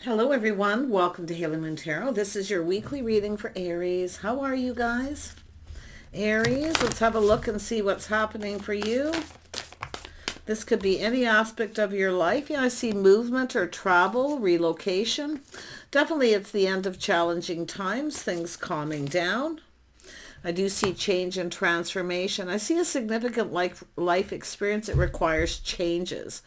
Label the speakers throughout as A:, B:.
A: Hello everyone, welcome to Haley Moon Tarot. This is your weekly reading for Aries. How are you guys? Aries, let's have a look and see what's happening for you. This could be any aspect of your life. Yeah, I see movement or travel, relocation. Definitely it's the end of challenging times, things calming down. I do see change and transformation. I see a significant life experience that requires changes.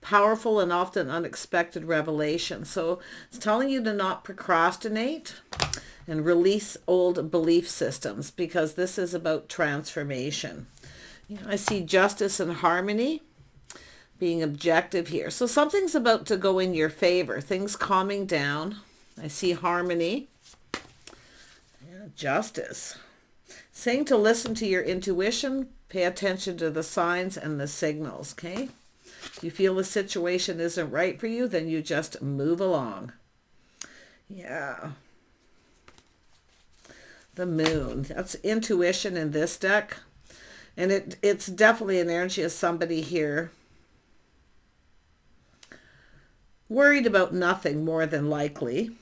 A: Powerful and often unexpected revelation. So it's telling you to not procrastinate and release old belief systems because this is about transformation. I see justice and harmony, being objective here. So something's about to go in your favor. Things calming down. I see harmony. Justice. Saying to listen to your intuition, pay attention to the signs and the signals, okay? If you feel the situation isn't right for you, then you just move along. Yeah. The moon. That's intuition in this deck. And it's definitely an energy of somebody here worried about nothing more than likely.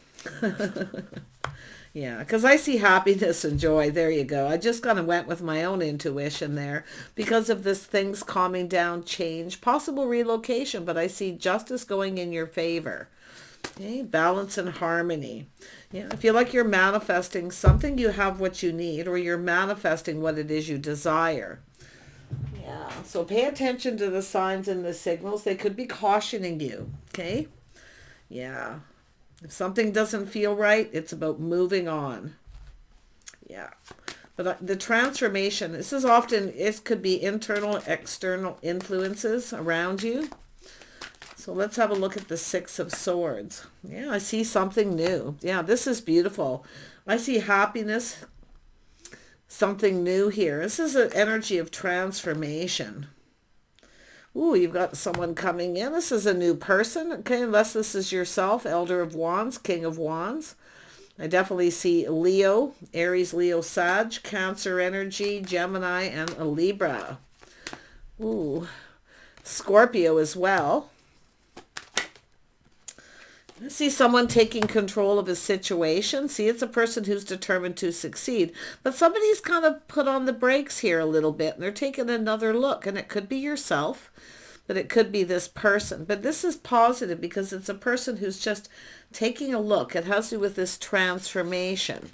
A: Yeah, because I see happiness and joy. There you go. I just kind of went with my own intuition there because of this things calming down, change, possible relocation, but I see justice going in your favor. Okay, balance and harmony. Yeah, if you like you're manifesting something, you have what you need, or you're manifesting what it is you desire. Yeah, so pay attention to the signs and the signals. They could be cautioning you, okay? Yeah. If something doesn't feel right, it's about moving on. Yeah. But the transformation, this is often, it could be internal, external influences around you. So let's have a look at the Six of Swords. Yeah, I see something new. Yeah, this is beautiful. I see happiness, something new here. This is an energy of transformation. Ooh, you've got someone coming in. This is a new person, okay, unless this is yourself, Elder of Wands, King of Wands. I definitely see Leo, Aries, Leo, Sag, Cancer energy, Gemini, and a Libra. Ooh, Scorpio as well. I see someone taking control of a situation. See, it's a person who's determined to succeed. But somebody's kind of put on the brakes here a little bit, and they're taking another look. And it could be yourself, but it could be this person. But this is positive because it's a person who's just taking a look. It has to do with this transformation.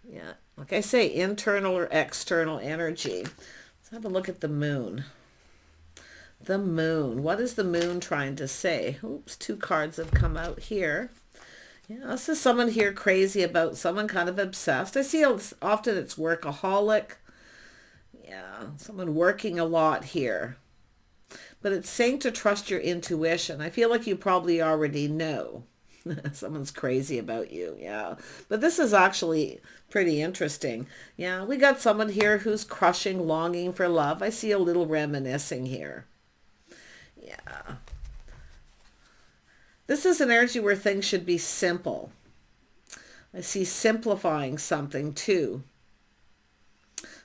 A: Yeah, like I say, internal or external energy. Let's have a look at the moon. The moon. What is the moon trying to say? Oops, two cards have come out here. Yeah, this is someone here crazy about someone kind of obsessed. I see often it's workaholic. Yeah, someone working a lot here. But it's saying to trust your intuition. I feel like you probably already know. Someone's crazy about you, yeah. But this is actually pretty interesting. Yeah, we got someone here who's crushing, longing for love. I see a little reminiscing here. Yeah. This is an energy where things should be simple. I see simplifying something too.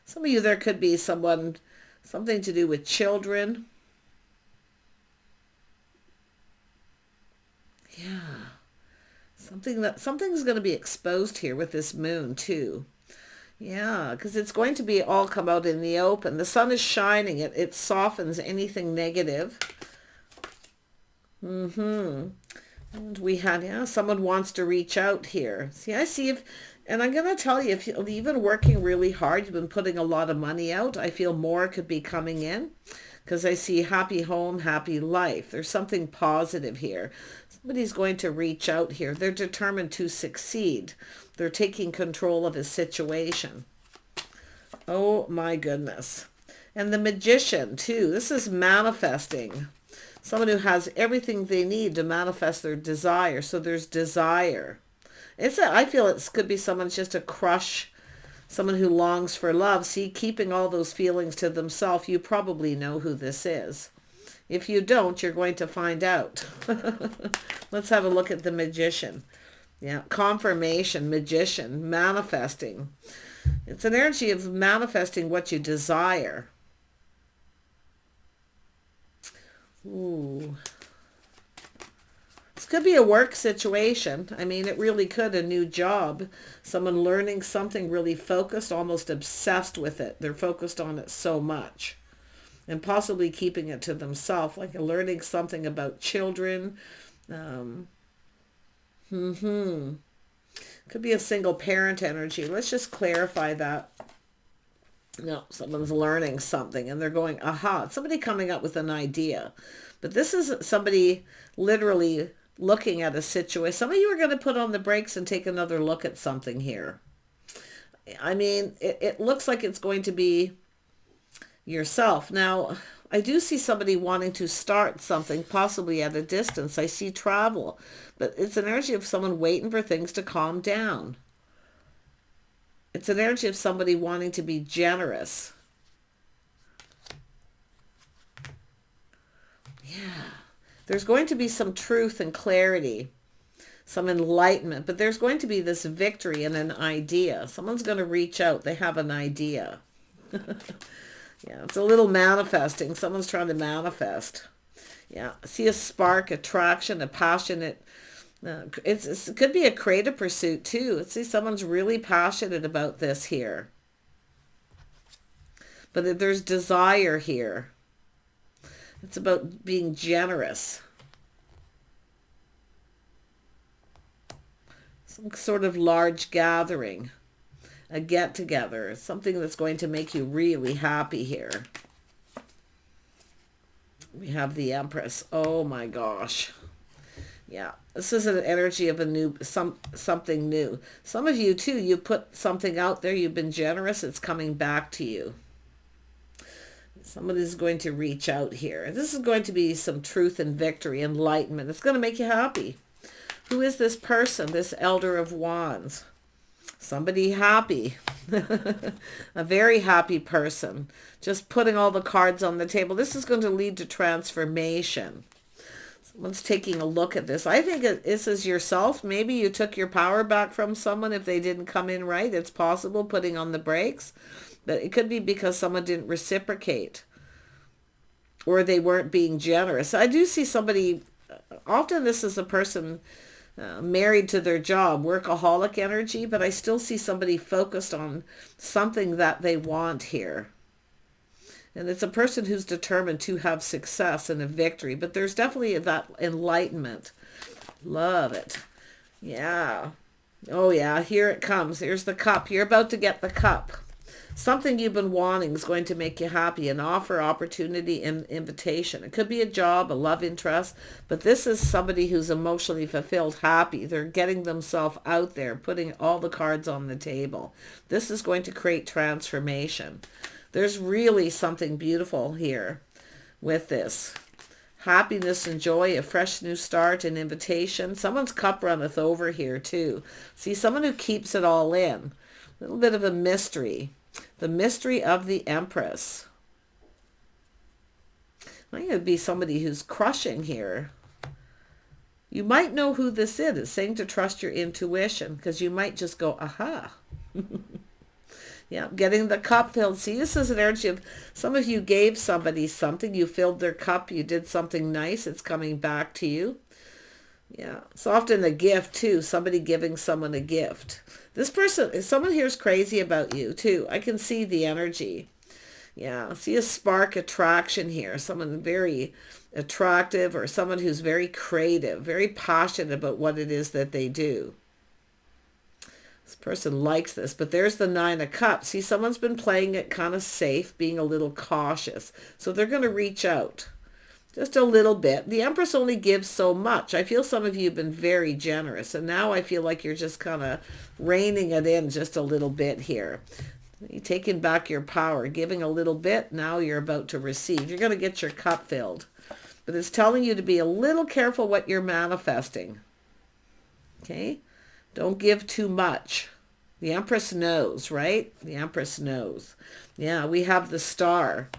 A: Some of you, there could be something to do with children. Yeah. Something's going to be exposed here with this moon too. Yeah, because it's going to be all come out in the open. The sun is shining. It softens anything negative. And we had, yeah, someone wants to reach out here. See, I see and I'm going to tell you, if you've been working really hard, you've been putting a lot of money out, I feel more could be coming in because I see happy home, happy life. There's something positive here. Somebody's going to reach out here. They're determined to succeed. They're taking control of a situation. Oh my goodness. And the Magician too. This is manifesting. Someone who has everything they need to manifest their desire. So there's desire. I feel it could be someone's just a crush, someone who longs for love. See, keeping all those feelings to themselves, you probably know who this is. If you don't, you're going to find out. Let's have a look at the Magician. Yeah, confirmation, Magician, manifesting. It's an energy of manifesting what you desire. Ooh. Could be a work situation. I mean, it really could. A new job. Someone learning something really focused, almost obsessed with it. They're focused on it so much. And possibly keeping it to themselves, like learning something about children. Um, Could be a single parent energy. Let's just clarify that. No, someone's learning something and they're going, aha, somebody coming up with an idea. But this is somebody literally looking at a situation. Some of you are going to put on the brakes and take another look at something here. I mean, it looks like it's going to be yourself. Now, I do see somebody wanting to start something, possibly at a distance. I see travel, but it's an energy of someone waiting for things to calm down. It's an energy of somebody wanting to be generous. Yeah. There's going to be some truth and clarity, some enlightenment, but there's going to be this victory and an idea. Someone's going to reach out. They have an idea. Yeah, it's a little manifesting. Someone's trying to manifest. Yeah, see a spark, attraction, a passionate. It could be a creative pursuit too. See, someone's really passionate about this here. But there's desire here. It's about being generous. Some sort of large gathering. A get-together. Something that's going to make you really happy here. We have the Empress. Oh my gosh. Yeah, this is an energy of a new, something new. Some of you too, you put something out there, you've been generous, it's coming back to you. Somebody's going to reach out here. This is going to be some truth and victory, enlightenment. It's going to make you happy. Who is this person, this Elder of Wands? Somebody happy. A very happy person. Just putting all the cards on the table. This is going to lead to transformation. Someone's taking a look at this. I think this is yourself. Maybe you took your power back from someone if they didn't come in right. It's possible, putting on the brakes. But it could be because someone didn't reciprocate. Or they weren't being generous. I do see somebody, often this is a person married to their job, workaholic energy, but I still see somebody focused on something that they want here. And it's a person who's determined to have success and a victory. But there's definitely that enlightenment. Love it. Yeah. Oh yeah, here it comes. Here's the cup. You're about to get the cup. Something you've been wanting is going to make you happy. An offer, opportunity, and invitation. It could be a job, a love interest. But this is somebody who's emotionally fulfilled, happy. They're getting themselves out there, putting all the cards on the table. This is going to create transformation. There's really something beautiful here with this. Happiness and joy, a fresh new start, an invitation. Someone's cup runneth over here too. See, someone who keeps it all in. A little bit of a mystery. The mystery of the Empress. I think it would be somebody who's crushing here. You might know who this is. It's saying to trust your intuition, because you might just go, aha. Yeah, getting the cup filled. See, this is an energy of some of you gave somebody something. You filled their cup. You did something nice. It's coming back to you. Yeah, it's often a gift too. Somebody giving someone a gift. This person, someone here is crazy about you too. I can see the energy. Yeah, see a spark attraction here. Someone very attractive, or someone who's very creative, very passionate about what it is that they do. This person likes this, but there's the Nine of Cups. See, someone's been playing it kind of safe, being a little cautious. So they're going to reach out just a little bit. The Empress only gives so much. I feel some of you have been very generous, and now I feel like you're just kind of reining it in just a little bit here. You're taking back your power, giving a little bit. Now you're about to receive. You're going to get your cup filled. But it's telling you to be a little careful what you're manifesting. Okay? Don't give too much. The Empress knows, right? The Empress knows. Yeah, we have the Star.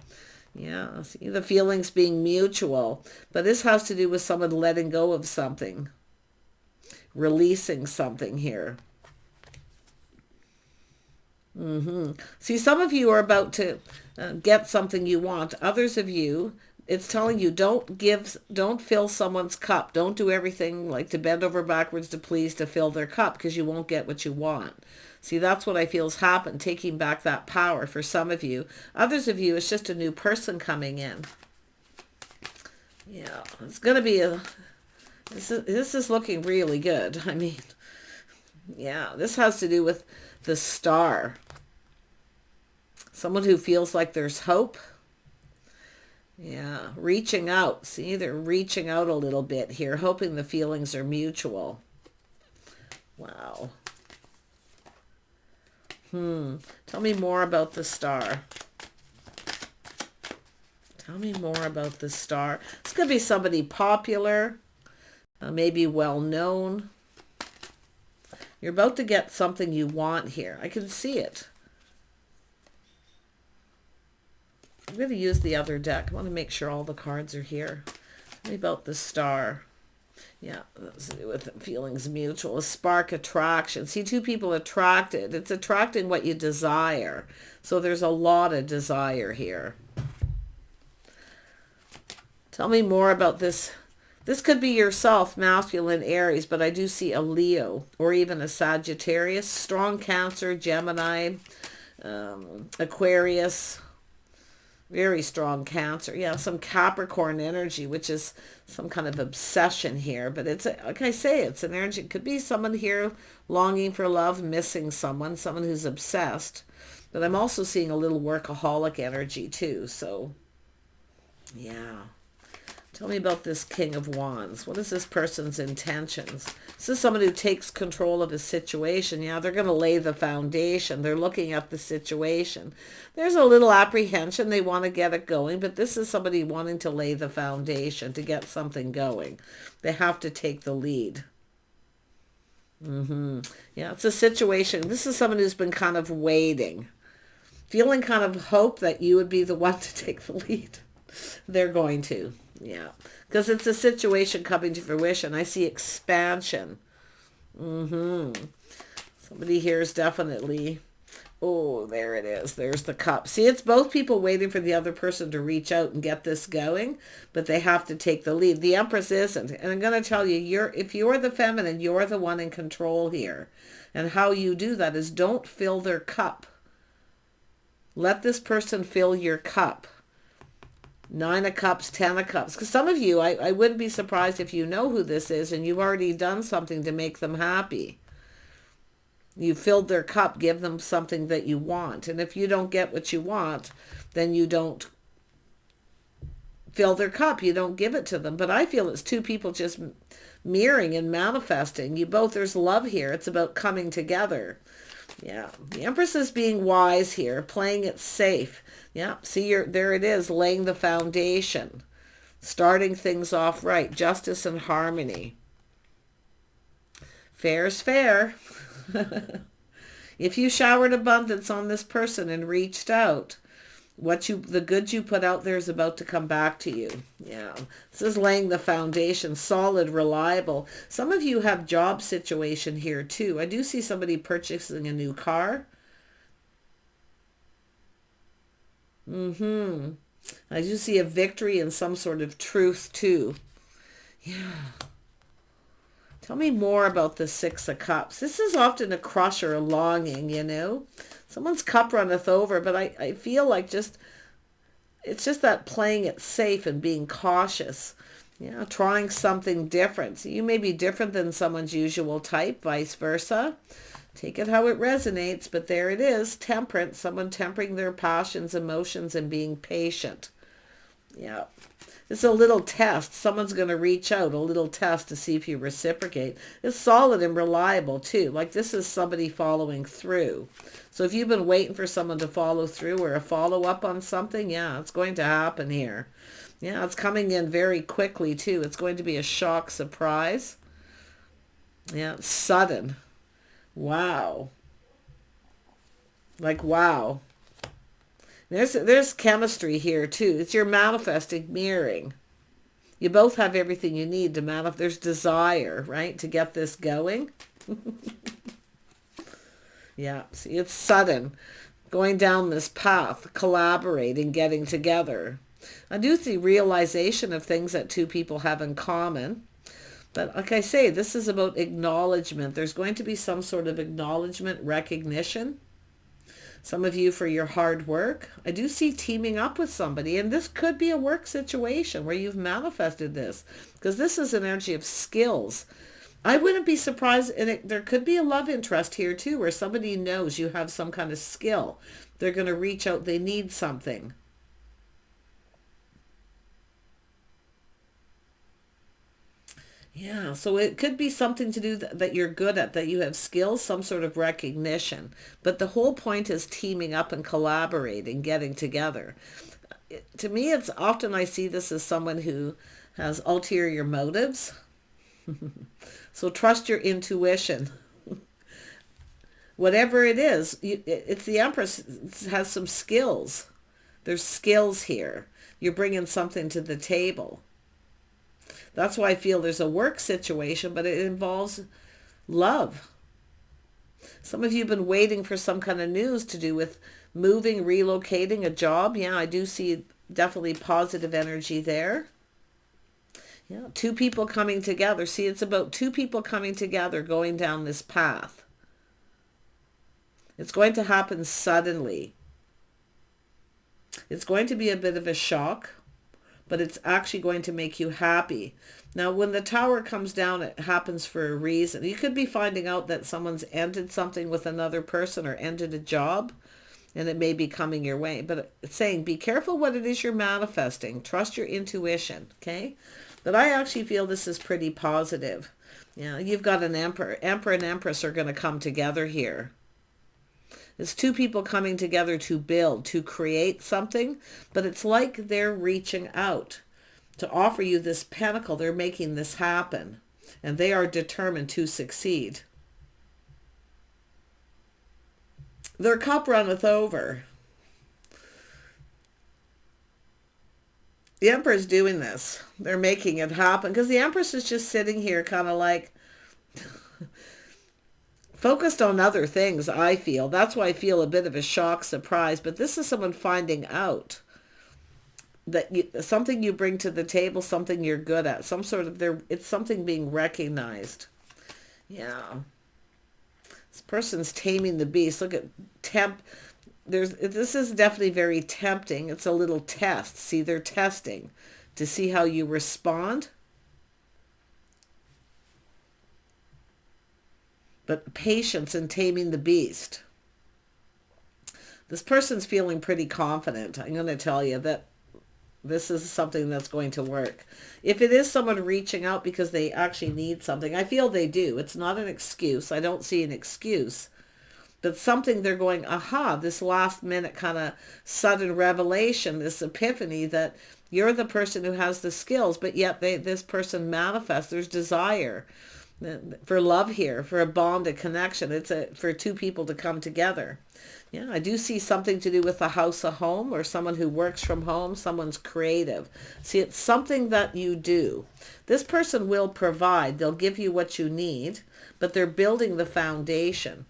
A: Yeah, see the feelings being mutual. But this has to do with someone letting go of something. Releasing something here. See, some of you are about to get something you want. Others of you It's telling you don't fill someone's cup. Don't do everything like to bend over backwards to please to fill their cup, because you won't get what you want. See, that's what I feel has happened, taking back that power for some of you. Others of you, it's just a new person coming in. Yeah, it's going to be this is looking really good. I mean, yeah, this has to do with the star. Someone who feels like there's hope. Yeah, reaching out. See, they're reaching out a little bit here, hoping the feelings are mutual. Wow. Tell me more about the star. Tell me more about the star. It's going to be somebody popular, maybe well-known. You're about to get something you want here. I can see it. I'm going to use the other deck. I want to make sure all the cards are here. Tell me about the star. Yeah, that's to do with feelings mutual. A spark attraction. See, two people attracted. It's attracting what you desire. So there's a lot of desire here. Tell me more about this. This could be yourself, masculine Aries, but I do see a Leo or even a Sagittarius, strong Cancer, Gemini, Aquarius. Very strong Cancer. Yeah, some Capricorn energy, which is some kind of obsession here. But it's, like I say, it's an energy. It could be someone here longing for love, missing someone who's obsessed. But I'm also seeing a little workaholic energy too. So, yeah. Tell me about this King of Wands. What is this person's intentions? This is someone who takes control of a situation. Yeah, they're going to lay the foundation. They're looking at the situation. There's a little apprehension. They want to get it going, but this is somebody wanting to lay the foundation to get something going. They have to take the lead. Yeah, it's a situation. This is someone who's been kind of waiting, feeling kind of hope that you would be the one to take the lead. They're going to. Yeah, because it's a situation coming to fruition. I see expansion. Somebody here is definitely, oh, there it is. There's the cup. See, it's both people waiting for the other person to reach out and get this going, but they have to take the lead. The Empress isn't. And I'm going to tell you, if you're the feminine, you're the one in control here. And how you do that is don't fill their cup. Let this person fill your cup. 9 of Cups, 10 of Cups. Because some of you, I wouldn't be surprised if you know who this is and you've already done something to make them happy. You filled their cup, give them something that you want. And if you don't get what you want, then you don't fill their cup. You don't give it to them. But I feel it's two people just mirroring and manifesting. You both, there's love here. It's about coming together. Yeah, the Empress is being wise here, playing it safe. Yeah, see, there it is, laying the foundation, starting things off right, justice and harmony. Fair's fair. If you showered abundance on this person and reached out, the goods you put out there is about to come back to you. Yeah, this is laying the foundation, solid, reliable. Some of you have job situation here too. I do see somebody purchasing a new car. I do see a victory and some sort of truth too. Yeah. Tell me more about the 6 of Cups. This is often a crush or a longing, you know. Someone's cup runneth over, but I feel like it's just that playing it safe and being cautious. Yeah, trying something different. So you may be different than someone's usual type, vice versa. Take it how it resonates, but there it is, temperance, someone tempering their passions, emotions, and being patient. Yeah. It's a little test. Someone's going to reach out, a little test to see if you reciprocate. It's solid and reliable too. Like this is somebody following through. So if you've been waiting for someone to follow through or a follow-up on something, yeah, it's going to happen here. Yeah, it's coming in very quickly too. It's going to be a shock surprise. Yeah, it's sudden. Wow. Like, wow. There's chemistry here too. It's your manifesting mirroring. You both have everything you need to manifest. There's desire, right, to get this going. Yeah, see, it's sudden. Going down this path, collaborating, getting together. I do see realization of things that two people have in common. But like I say, this is about acknowledgement. There's going to be some sort of acknowledgement, recognition. Some of you for your hard work. I do see teaming up with somebody, and this could be a work situation where you've manifested this, because this is an energy of skills. I wouldn't be surprised, and there could be a love interest here too, where somebody knows you have some kind of skill. They're going to reach out, they need something. Yeah, so it could be something to do that you're good at, that you have skills, some sort of recognition. But the whole point is teaming up and collaborating, getting together. To me, it's often I see this as someone who has ulterior motives. So trust your intuition. Whatever it is, it's the Empress has some skills. There's skills here. You're bringing something to the table. That's why I feel there's a work situation, but it involves love. Some of you have been waiting for some kind of news to do with moving, relocating, a job. Yeah, I do see definitely positive energy there. Yeah, two people coming together. See, it's about two people coming together going down this path. It's going to happen suddenly. It's going to be a bit of a shock, but it's actually going to make you happy. Now, when the Tower comes down, it happens for a reason. You could be finding out that someone's ended something with another person or ended a job, and it may be coming your way. But it's saying, be careful what it is you're manifesting. Trust your intuition, okay? But I actually feel this is pretty positive. Yeah, you've got an Emperor. Emperor and Empress are going to come together here. It's two people coming together to build, to create something, but it's like they're reaching out to offer you this pentacle. They're making this happen, and they are determined to succeed. Their cup runneth over. The Emperor's doing this. They're making it happen, because the Empress is just sitting here kind of like focused on other things, I feel. That's why I feel a bit of a shock, surprise. But this is someone finding out that something you bring to the table, something you're good at, some sort of it's something being recognized. Yeah. This person's taming the beast. Look at this is definitely very tempting. It's a little test. See, they're testing to see how you respond. But patience in taming the beast. This person's feeling pretty confident. I'm going to tell you that this is something that's going to work. If it is someone reaching out because they actually need something, I feel they do. It's not an excuse. I don't see an excuse. But something they're going, aha, this last minute kind of sudden revelation, this epiphany that you're the person who has the skills, but yet this person manifests. There's desire for love here, for a bond, a connection. It's for two people to come together. Yeah, I do see something to do with a house, a home, or someone who works from home, someone's creative. See, it's something that you do. This person will provide. They'll give you what you need, but they're building the foundation.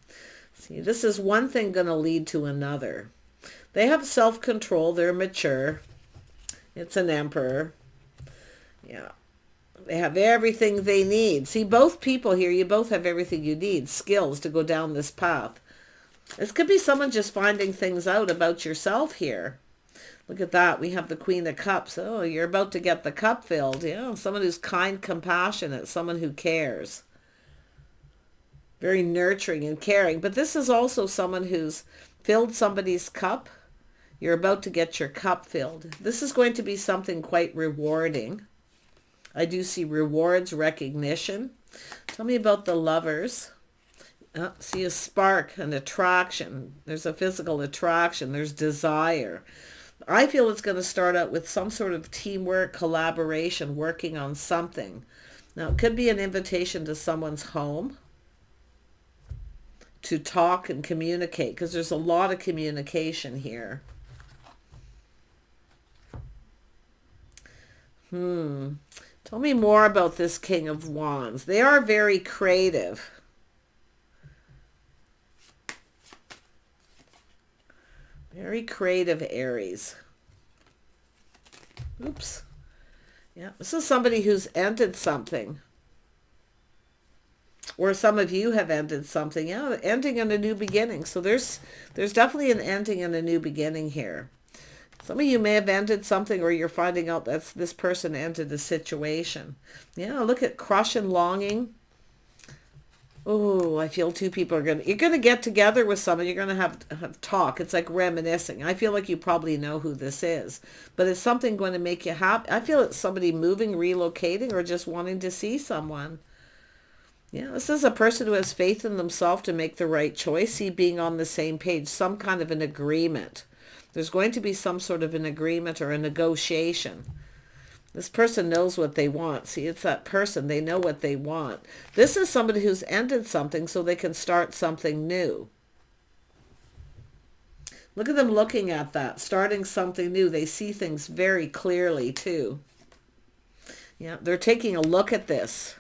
A: See, this is one thing going to lead to another. They have self-control. They're mature. It's an Emperor. Yeah. They have everything they need. See, both people here, you both have everything you need. Skills to go down this path. This could be someone just finding things out about yourself here. Look at that. We have the Queen of Cups. Oh, you're about to get the cup filled. Yeah, someone who's kind, compassionate, someone who cares. Very nurturing and caring. But this is also someone who's filled somebody's cup. You're about to get your cup filled. This is going to be something quite rewarding. I do see rewards, recognition. Tell me about the Lovers. See a spark, an attraction. There's a physical attraction. There's desire. I feel it's going to start out with some sort of teamwork, collaboration, working on something. Now, it could be an invitation to someone's home to talk and communicate, because there's a lot of communication here. Tell me more about this King of Wands. They are very creative. Very creative, Aries. Oops. Yeah, this is somebody who's ended something. Or some of you have ended something. Yeah, ending and a new beginning. So there's definitely an ending and a new beginning here. Some of you may have ended something, or you're finding out that this person ended a situation. Yeah, look at crush and longing. Oh, I feel two people you're going to get together with someone. You're going to have talk. It's like reminiscing. I feel like you probably know who this is, but is something going to make you happy? I feel it's somebody moving, relocating, or just wanting to see someone. Yeah, this is a person who has faith in themselves to make the right choice. See, being on the same page, some kind of an agreement. There's going to be some sort of an agreement or a negotiation. This person knows what they want. See, it's that person. They know what they want. This is somebody who's ended something so they can start something new. Look at them looking at that, starting something new. They see things very clearly too. Yeah, they're taking a look at this.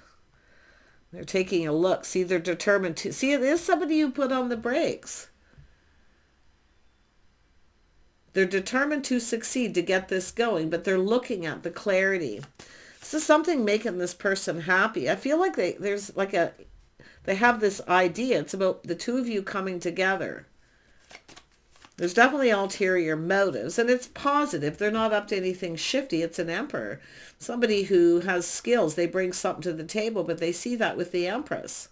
A: They're taking a look. See, they're determined to. See, it is somebody you put on the brakes. They're determined to succeed, to get this going, but they're looking at the clarity. This is something making this person happy. I feel like they have this idea. It's about the two of you coming together. There's definitely ulterior motives, and it's positive. They're not up to anything shifty. It's an emperor. Somebody who has skills. They bring something to the table, but they see that with the Empress.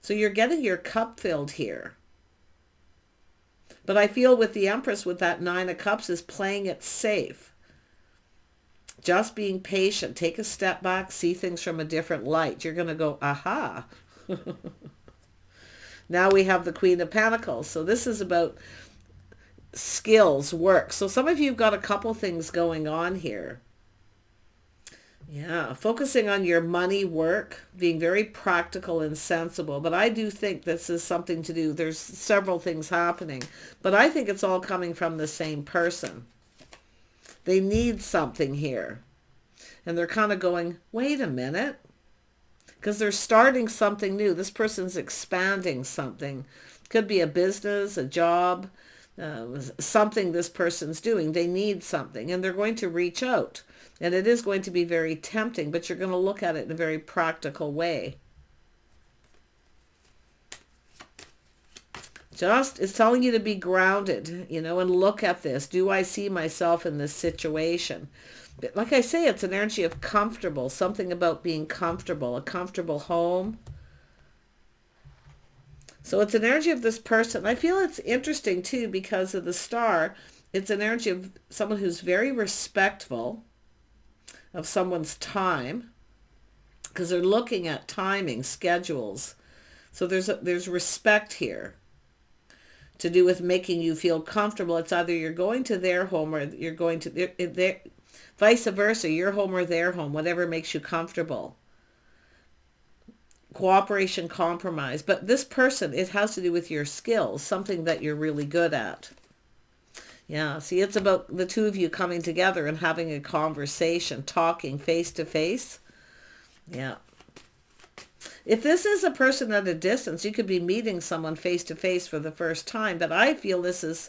A: So you're getting your cup filled here. But I feel with the Empress, with that Nine of Cups, is playing it safe. Just being patient. Take a step back. See things from a different light. You're going to go, aha. Now we have the Queen of Pentacles. So this is about skills, work. So some of you have got a couple things going on here. Yeah, focusing on your money, work, being very practical and sensible. But I do think this is something to do. There's several things happening, but I think it's all coming from the same person. They need something here. And they're kind of going, wait a minute. Because they're starting something new. This person's expanding something. Could be a business, a job, something this person's doing. They need something, and they're going to reach out. And it is going to be very tempting, but you're going to look at it in a very practical way. It's telling you to be grounded, and look at this. Do I see myself in this situation? Like I say, it's an energy of comfortable, something about being comfortable, a comfortable home. So it's an energy of this person. I feel it's interesting too because of the star. It's an energy of someone who's very respectful of someone's time, because they're looking at timing, schedules. So there's respect here to do with making you feel comfortable. It's either you're going to their home or you're going to their vice versa, your home or their home, whatever makes you comfortable. Cooperation, compromise. But this person, it has to do with your skills, something that you're really good at. Yeah, see, it's about the two of you coming together and having a conversation, talking face to face. Yeah. If this is a person at a distance, you could be meeting someone face to face for the first time. But I feel this is,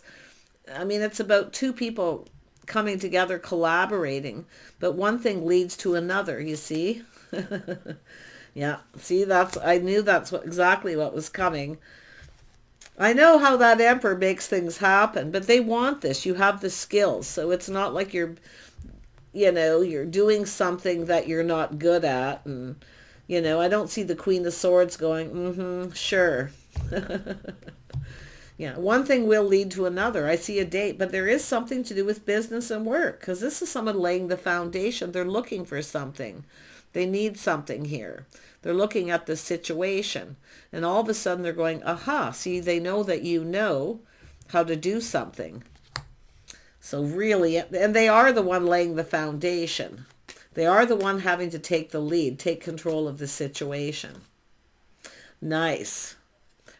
A: it's about two people coming together, collaborating. But one thing leads to another, you see? Yeah, see, I knew that's exactly what was coming. I know how that emperor makes things happen, but they want this. You have the skills. So it's not like you're doing something that you're not good at. And, I don't see the Queen of Swords going, sure. Yeah, one thing will lead to another. I see a date, but there is something to do with business and work, because this is someone laying the foundation. They're looking for something. They need something here. They're looking at the situation, and all of a sudden they're going, aha, see, they know that you know how to do something. So really, and they are the one laying the foundation. They are the one having to take the lead, take control of the situation. Nice.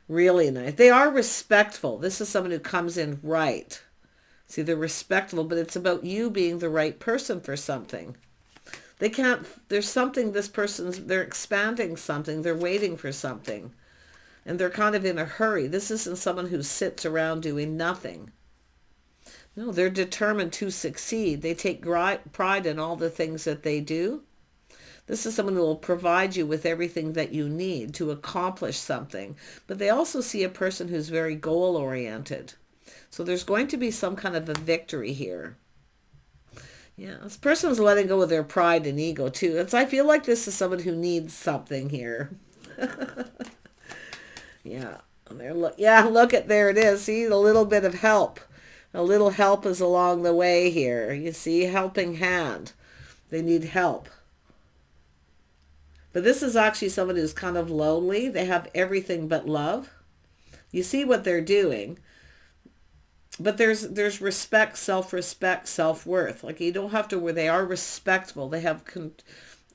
A: Really nice. They are respectful. This is someone who comes in right. See, they're respectful, but it's about you being the right person for something. There's something they're expanding something, they're waiting for something, and they're kind of in a hurry. This isn't someone who sits around doing nothing. No, they're determined to succeed. They take pride in all the things that they do. This is someone who will provide you with everything that you need to accomplish something. But they also see a person who's very goal-oriented. So there's going to be some kind of a victory here. Yeah, this person's letting go of their pride and ego too. I feel like this is someone who needs something here. Yeah, look at, there it is. See, a little bit of help. A little help is along the way here. You see, helping hand. They need help. But this is actually someone who's kind of lonely. They have everything but love. You see what they're doing. But there's respect, self-respect, self-worth. Like, you don't have to, where they are respectful. They have,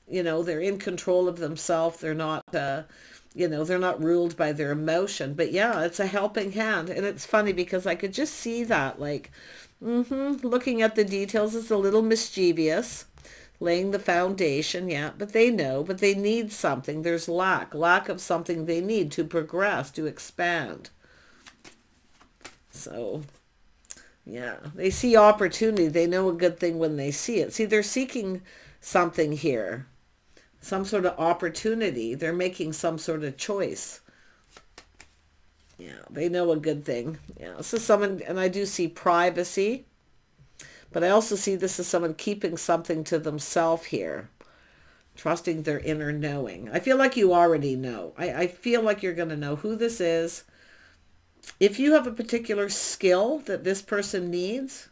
A: they're in control of themselves. They're not, they're not ruled by their emotion. But yeah, it's a helping hand. And it's funny because I could just see that, like, looking at the details, it's a little mischievous, laying the foundation, yeah, but they know, but they need something. There's lack of something they need to progress, to expand. So, yeah, they see opportunity. They know a good thing when they see it. See, they're seeking something here, some sort of opportunity. They're making some sort of choice. Yeah, they know a good thing. Yeah, so someone, and I do see privacy, but I also see this as someone keeping something to themselves here, trusting their inner knowing. I feel like you already know. I feel like you're going to know who this is. If you have a particular skill that this person needs,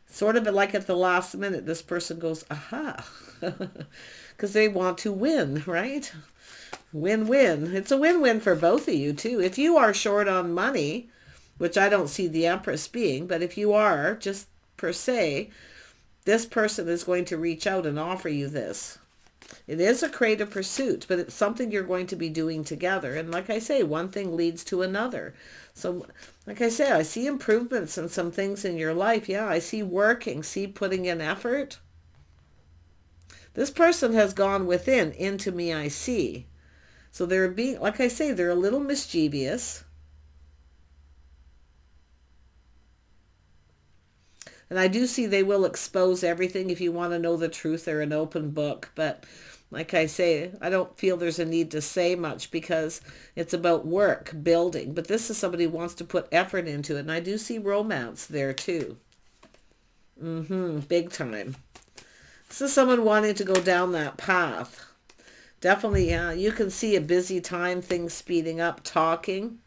A: sort of like at the last minute, this person goes, aha, because they want to win, right? Win-win. It's a win-win for both of you too. If you are short on money, which I don't see the Empress being, but if you are, just per se, this person is going to reach out and offer you this. It is a creative pursuit, but it's something you're going to be doing together. And like I say, one thing leads to another. So like I say, I see improvements in some things in your life. Yeah, I see working, see putting in effort. This person has gone within, into me I see. So they're being, like I say, they're a little mischievous. And I do see they will expose everything. If you want to know the truth, they're an open book. But like I say, I don't feel there's a need to say much because it's about work, building. But this is somebody who wants to put effort into it. And I do see romance there too. Big time. This is someone wanting to go down that path. Definitely, yeah. You can see a busy time, things speeding up, talking.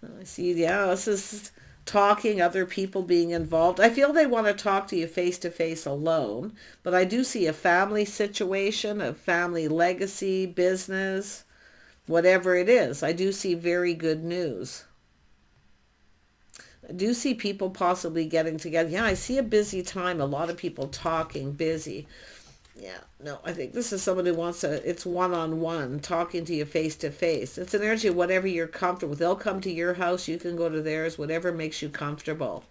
A: I see, yeah, this is talking, other people being involved. I feel they want to talk to you face to face alone, but I do see a family situation, a family legacy, business, whatever it is. I do see very good news. I do see people possibly getting together. Yeah, I see a busy time, a lot of people talking, busy. Yeah, no, I think this is someone who wants it's one-on-one, talking to you face-to-face. It's an energy of whatever you're comfortable with. They'll come to your house, you can go to theirs, whatever makes you comfortable.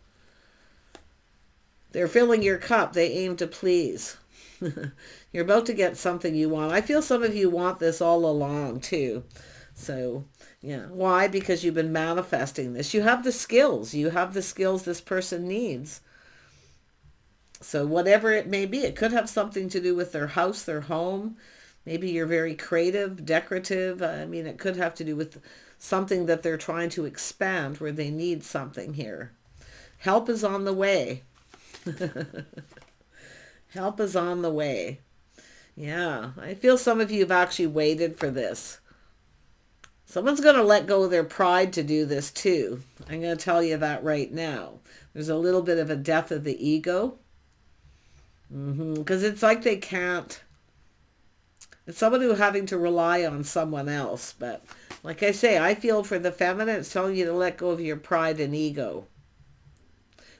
A: They're filling your cup. They aim to please. You're about to get something you want. I feel some of you want this all along, too. So, yeah. Why? Because you've been manifesting this. You have the skills. You have the skills this person needs. So whatever it may be, it could have something to do with their house, their home. Maybe you're very creative, decorative. I mean, it could have to do with something that they're trying to expand where they need something here. Help is on the way. Help is on the way. Yeah, I feel some of you have actually waited for this. Someone's going to let go of their pride to do this too. I'm going to tell you that right now. There's a little bit of a death of the ego. Because it's like they can't. It's somebody who's having to rely on someone else. But like I say, I feel for the feminine, it's telling you to let go of your pride and ego.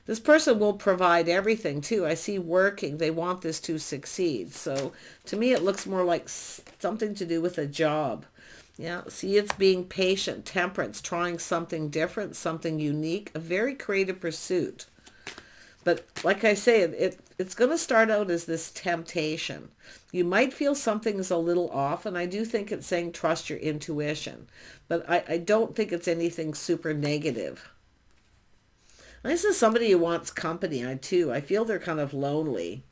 A: This person will provide everything too. I see working. They want this to succeed. So to me, it looks more like something to do with a job. Yeah, see, it's being patient, temperance, trying something different, something unique, a very creative pursuit. But like I say, it's going to start out as this temptation. You might feel something's a little off, and I do think it's saying trust your intuition. But I don't think it's anything super negative. This is somebody who wants company, too. I feel they're kind of lonely.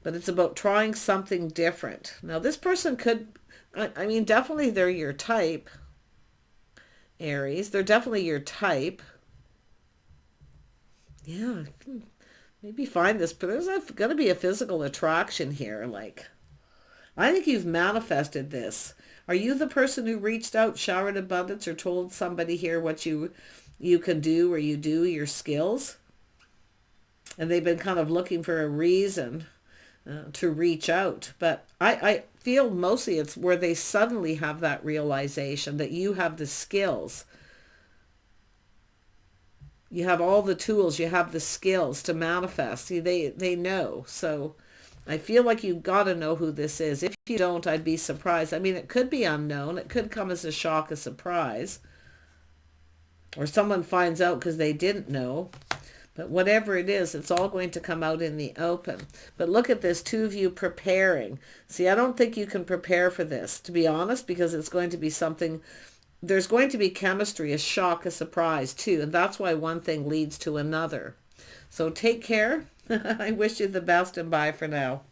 A: But it's about trying something different. Now, this person could, I mean, definitely they're your type, Aries. They're definitely your type. Yeah, maybe find this, but there's going to be a physical attraction here. Like, I think you've manifested this. Are you the person who reached out, showered abundance, or told somebody here what you can do, or you do, your skills? And they've been kind of looking for a reason to reach out. But I feel mostly it's where they suddenly have that realization that you have the skills. You have all the tools, you have the skills to manifest. See, they know. So I feel like you've got to know who this is. If you don't, I'd be surprised. I mean, it could be unknown. It could come as a shock, a surprise. Or someone finds out because they didn't know. But whatever it is, it's all going to come out in the open. But look at this, two of you preparing. See, I don't think you can prepare for this, to be honest, because it's going to be something, there's going to be chemistry, a shock, a surprise too. And that's why one thing leads to another. So take care. I wish you the best and bye for now.